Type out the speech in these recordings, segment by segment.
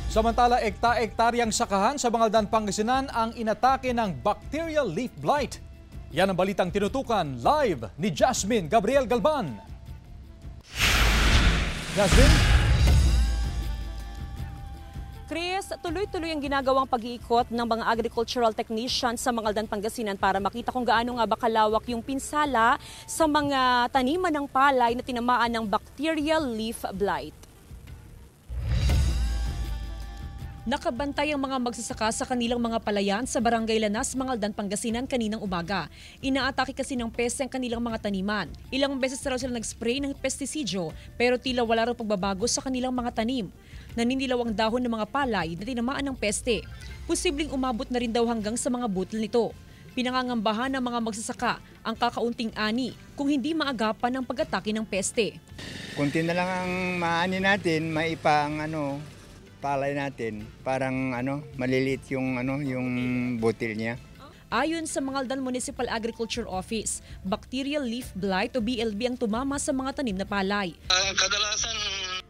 Samantala, ekta-ektaryang sakahan sa Bangaldan, Pangasinan ang inatake ng bacterial leaf blight. Yan ang balitang tinutukan live ni Jasmine Gabriel Galban. Jasmine? Chris, tuloy-tuloy ang ginagawang pag-iikot ng mga agricultural technicians sa Bangaldan, Pangasinan para makita kung gaano nga ba kalawak yung pinsala sa mga taniman ng palay na tinamaan ng bacterial leaf blight. Nakabantay ang mga magsasaka sa kanilang mga palayan sa Barangay Lanas, Bangaldan, Pangasinan kaninang umaga. Inaatake kasi ng peste ang kanilang mga taniman. Ilang beses raw sila nag-spray ng pestisidyo pero tila wala raw pagbabago sa kanilang mga tanim. Naninilaw ang dahon ng mga palay na tinamaan ng peste. Posibleng umabot na rin daw hanggang sa mga butil nito. Pinangangambahan ng mga magsasaka ang kakaunting ani kung hindi maagapan ng pag-atake ng peste. Kunti na lang ang maani natin, maipang palay natin, parang maliliit yung butil niya. Ayon sa Bangaldan Municipal Agriculture Office, bacterial leaf blight o BLB ang tumama sa mga tanim na palay. Kadalasan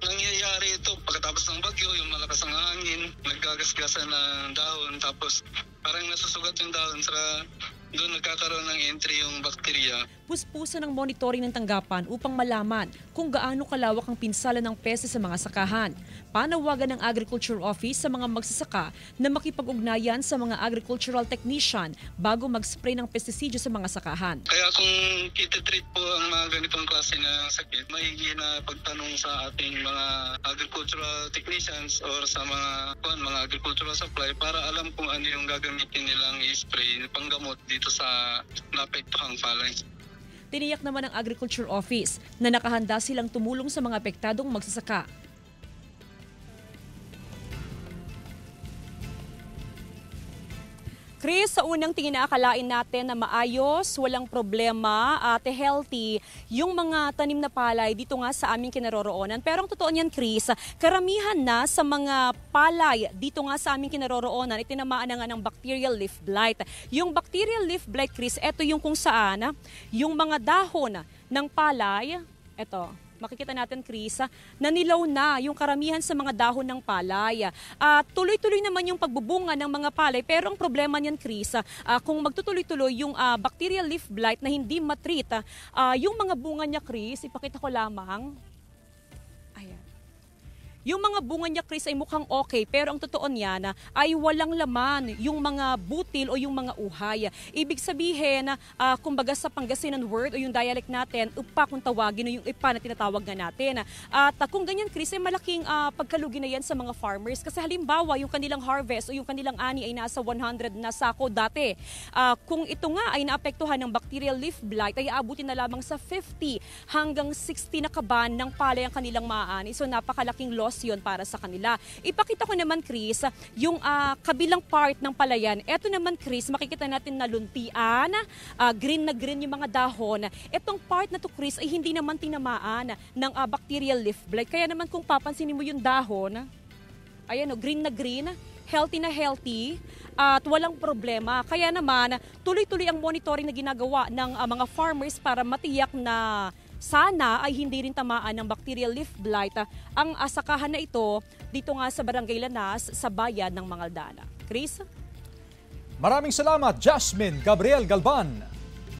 nangyayari ito pagkatapos ng bagyo, yung malakas ang hangin, naggagasgasan ng dahon, tapos parang nasusugat yung dahon, saka doon nagkakaroon ng entry yung bakterya. Puspusan ng monitoring ng tanggapan upang malaman kung gaano kalawak ang pinsala ng peste sa mga sakahan. Panawagan ng Agriculture Office sa mga magsasaka na makipag-ugnayan sa mga agricultural technician bago mag-spray ng pestisidyo sa mga sakahan. Kaya kung kita-treat po ang mga ganitong klase ng sakit, maigi na pagtanong sa ating mga agricultural technicians or sa mga agricultural supply para alam kung ano yung gagamitin nilang i-spray panggamot dito sa naapektuhang palay. Tiniyak naman ng Agriculture Office na nakahanda silang tumulong sa mga apektadong magsasaka. Chris, sa unang tingin na akalain natin na maayos, walang problema at healthy yung mga tanim na palay dito nga sa aming kinaroroonan. Pero ang totoo niyan, Chris, karamihan na sa mga palay dito nga sa aming kinaroroonan, itinamaan na nga ng bacterial leaf blight. Yung bacterial leaf blight, Chris, ito yung kung saan yung mga dahon ng palay, ito, makikita natin, Chris, nanilaw na yung karamihan sa mga dahon ng palay. Tuloy-tuloy naman yung pagbubunga ng mga palay, pero ang problema niyan, Chris, kung magtutuloy-tuloy yung bacterial leaf blight na hindi matreat, yung mga bunga niya, Chris, ipakita ko lamang. Ayan. Yung mga bunga niya, Chris, ay mukhang okay, pero ang totoo niyan ay walang laman yung mga butil o yung mga uhay. Ibig sabihin, kumbaga sa Pangasinan word o yung dialect natin, upa kung tawagin o yung ipa na tinatawag na natin. At kung ganyan, Chris, ay malaking pagkalugi na yan sa mga farmers. Kasi halimbawa, yung kanilang harvest o yung kanilang ani ay nasa 100 na sako dati. Kung ito nga ay naapektuhan ng bacterial leaf blight, ay aabutin na lamang sa 50 hanggang 60 na kaban ng palay ang kanilang maaani. So napakalaking loss yun para sa kanila. Ipakita ko naman, Chris, yung kabilang part ng palayan. Ito naman, Chris, makikita natin na luntian, green na green yung mga dahon. Itong part na to, Chris, ay hindi naman tinamaan ng bacterial leaf blight. Kaya naman kung papansinin mo yung dahon, ayan o, green na green, healthy na healthy, at walang problema. Kaya naman, tuloy-tuloy ang monitoring na ginagawa ng mga farmers para matiyak na sana ay hindi rin tamaan ng bacterial leaf blight ang asakahan na ito dito nga sa Barangay Lanas sa bayan ng Bangaldan. Chris? Maraming salamat, Jasmine Gabriel Galban.